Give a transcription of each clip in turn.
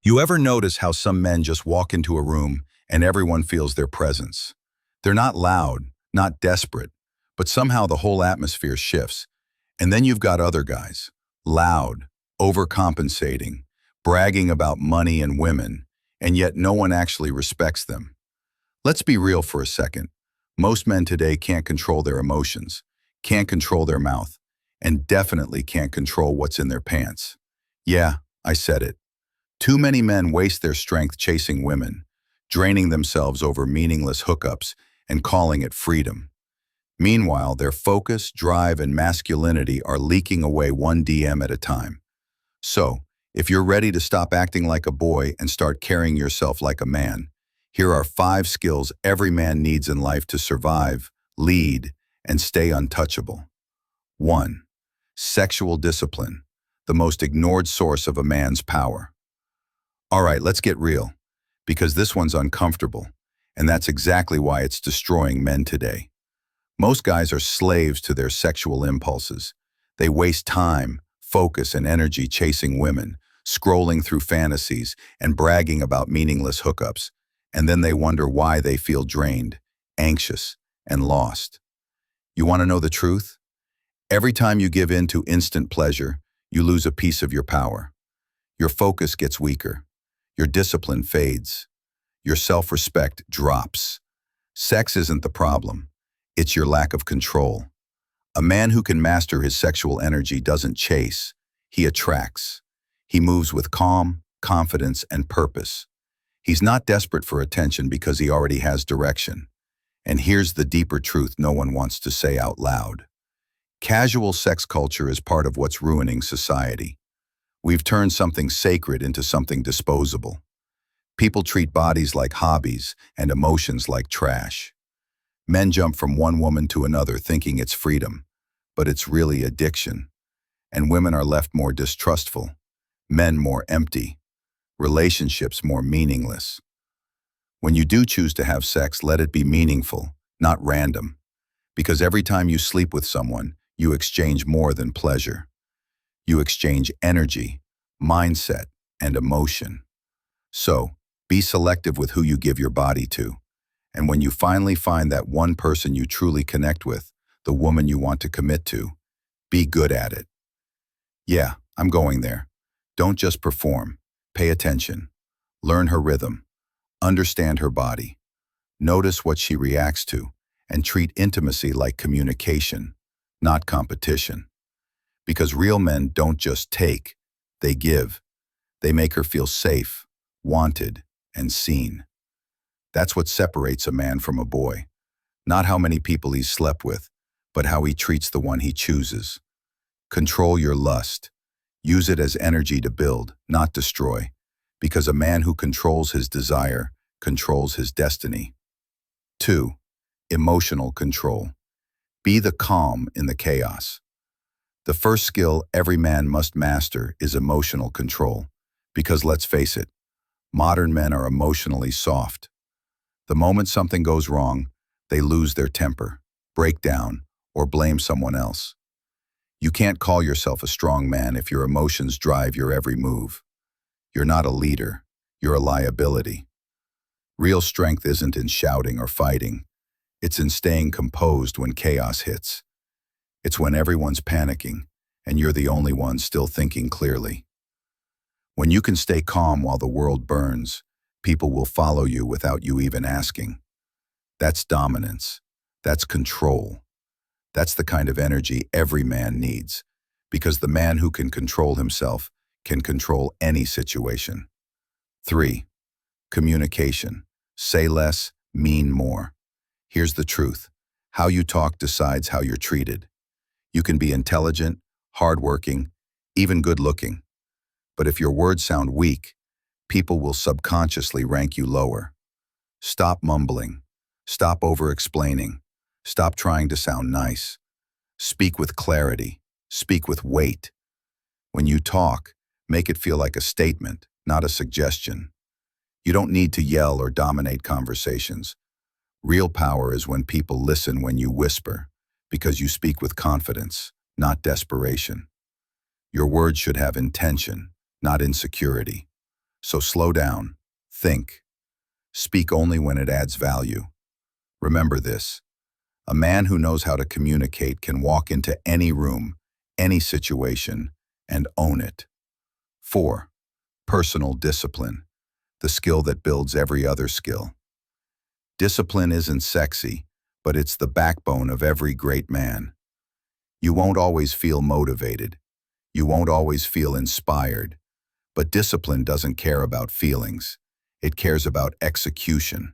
You ever notice how some men just walk into a room and everyone feels their presence? They're not loud, not desperate, but somehow the whole atmosphere shifts. And then you've got other guys, loud, overcompensating, bragging about money and women, and yet no one actually respects them. Let's be real for a second. Most men today can't control their emotions, can't control their mouth, and definitely can't control what's in their pants. Yeah, I said it. Too many men waste their strength chasing women, draining themselves over meaningless hookups and calling it freedom. Meanwhile, their focus, drive, and masculinity are leaking away one DM at a time. So, if you're ready to stop acting like a boy and start carrying yourself like a man, here are 5 skills every man needs in life to survive, lead, and stay untouchable. 1. Sexual discipline, the most ignored source of a man's power. All right, let's get real, because this one's uncomfortable, and that's exactly why it's destroying men today. Most guys are slaves to their sexual impulses. They waste time, focus, and energy chasing women, scrolling through fantasies, and bragging about meaningless hookups, and then they wonder why they feel drained, anxious, and lost. You want to know the truth? Every time you give in to instant pleasure, you lose a piece of your power. Your focus gets weaker. Your discipline fades. Your self-respect drops. Sex isn't the problem. It's your lack of control. A man who can master his sexual energy doesn't chase. He attracts. He moves with calm, confidence, and purpose. He's not desperate for attention because he already has direction. And here's the deeper truth no one wants to say out loud. Casual sex culture is part of what's ruining society. We've turned something sacred into something disposable. People treat bodies like hobbies and emotions like trash. Men jump from one woman to another thinking it's freedom, but it's really addiction. And women are left more distrustful, men more empty, relationships more meaningless. When you do choose to have sex, let it be meaningful, not random. Because every time you sleep with someone, you exchange more than pleasure. You exchange energy, mindset, and emotion. So, be selective with who you give your body to. And when you finally find that one person you truly connect with, the woman you want to commit to, be good at it. Yeah, I'm going there. Don't just perform. Pay attention. Learn her rhythm. Understand her body. Notice what she reacts to, and treat intimacy like communication, not competition. Because real men don't just take, they give. They make her feel safe, wanted, and seen. That's what separates a man from a boy. Not how many people he's slept with, but how he treats the one he chooses. Control your lust. Use it as energy to build, not destroy. Because a man who controls his desire controls his destiny. 2. Emotional control. Be the calm in the chaos. The first skill every man must master is emotional control, because let's face it, modern men are emotionally soft. The moment something goes wrong, they lose their temper, break down, or blame someone else. You can't call yourself a strong man if your emotions drive your every move. You're not a leader, you're a liability. Real strength isn't in shouting or fighting. It's in staying composed when chaos hits. It's when everyone's panicking, and you're the only one still thinking clearly. When you can stay calm while the world burns, people will follow you without you even asking. That's dominance. That's control. That's the kind of energy every man needs, because the man who can control himself can control any situation. 3. Communication. Say less, mean more. Here's the truth. How you talk decides how you're treated. You can be intelligent, hardworking, even good-looking. But if your words sound weak, people will subconsciously rank you lower. Stop mumbling. Stop over-explaining. Stop trying to sound nice. Speak with clarity. Speak with weight. When you talk, make it feel like a statement, not a suggestion. You don't need to yell or dominate conversations. Real power is when people listen when you whisper, because you speak with confidence, not desperation. Your words should have intention, not insecurity. So slow down, think, speak only when it adds value. Remember this, a man who knows how to communicate can walk into any room, any situation, and own it. 4. Personal discipline, the skill that builds every other skill. Discipline isn't sexy, but it's the backbone of every great man. You won't always feel motivated. You won't always feel inspired. But discipline doesn't care about feelings. It cares about execution.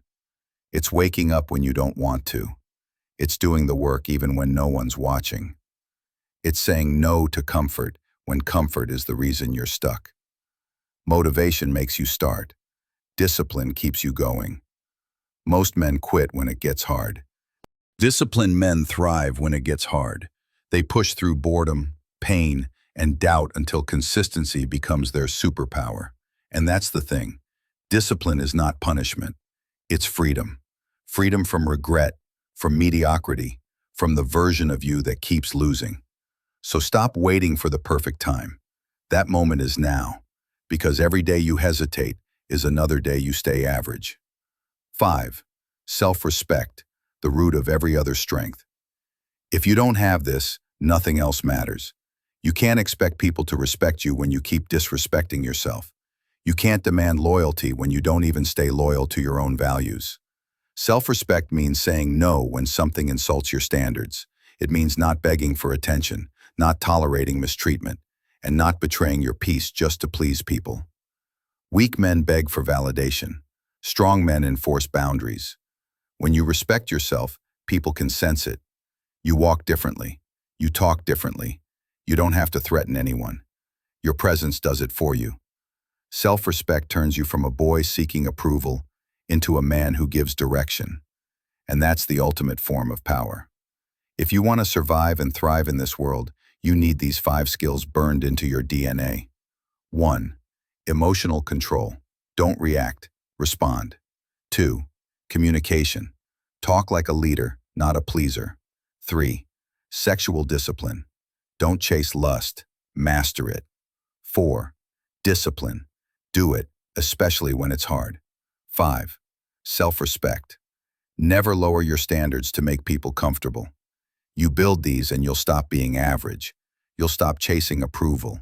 It's waking up when you don't want to. It's doing the work even when no one's watching. It's saying no to comfort when comfort is the reason you're stuck. Motivation makes you start. Discipline keeps you going. Most men quit when it gets hard. Disciplined men thrive when it gets hard. They push through boredom, pain, and doubt until consistency becomes their superpower. And that's the thing. Discipline is not punishment. It's freedom. Freedom from regret, from mediocrity, from the version of you that keeps losing. So stop waiting for the perfect time. That moment is now, because every day you hesitate is another day you stay average. 5. Self-respect, the root of every other strength. If you don't have this, nothing else matters. You can't expect people to respect you when you keep disrespecting yourself. You can't demand loyalty when you don't even stay loyal to your own values. Self-respect means saying no when something insults your standards. It means not begging for attention, not tolerating mistreatment, and not betraying your peace just to please people. Weak men beg for validation. Strong men enforce boundaries. When you respect yourself, people can sense it. You walk differently. You talk differently. You don't have to threaten anyone. Your presence does it for you. Self-respect turns you from a boy seeking approval into a man who gives direction. And that's the ultimate form of power. If you want to survive and thrive in this world, you need these 5 skills burned into your DNA. 1. Emotional control. Don't react. Respond. 2. Communication. Talk like a leader, not a pleaser. 3. Sexual discipline. Don't chase lust. Master it. 4. Discipline. Do it, especially when it's hard. 5. Self-respect. Never lower your standards to make people comfortable. You build these and you'll stop being average. You'll stop chasing approval.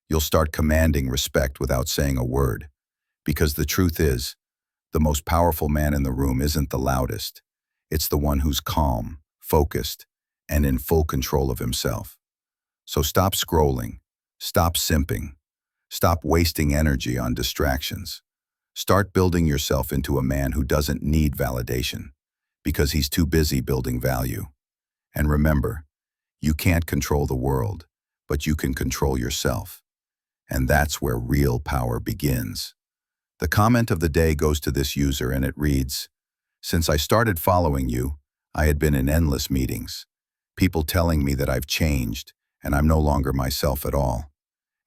You'll start commanding respect without saying a word. Because the truth is, the most powerful man in the room isn't the loudest. It's the one who's calm, focused, and in full control of himself. So stop scrolling. Stop simping. Stop wasting energy on distractions. Start building yourself into a man who doesn't need validation, because he's too busy building value. And remember, you can't control the world, but you can control yourself. And that's where real power begins. The comment of the day goes to this user and it reads, "Since I started following you, I had been in endless meetings. People telling me that I've changed and I'm no longer myself at all.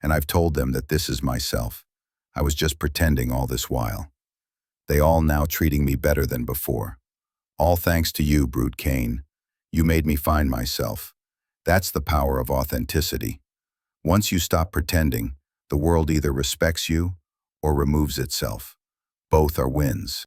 And I've told them that this is myself. I was just pretending all this while. They all now treating me better than before. All thanks to you, brute Kain. You made me find myself. That's the power of authenticity. Once you stop pretending, the world either respects you or removes itself. Both are wins."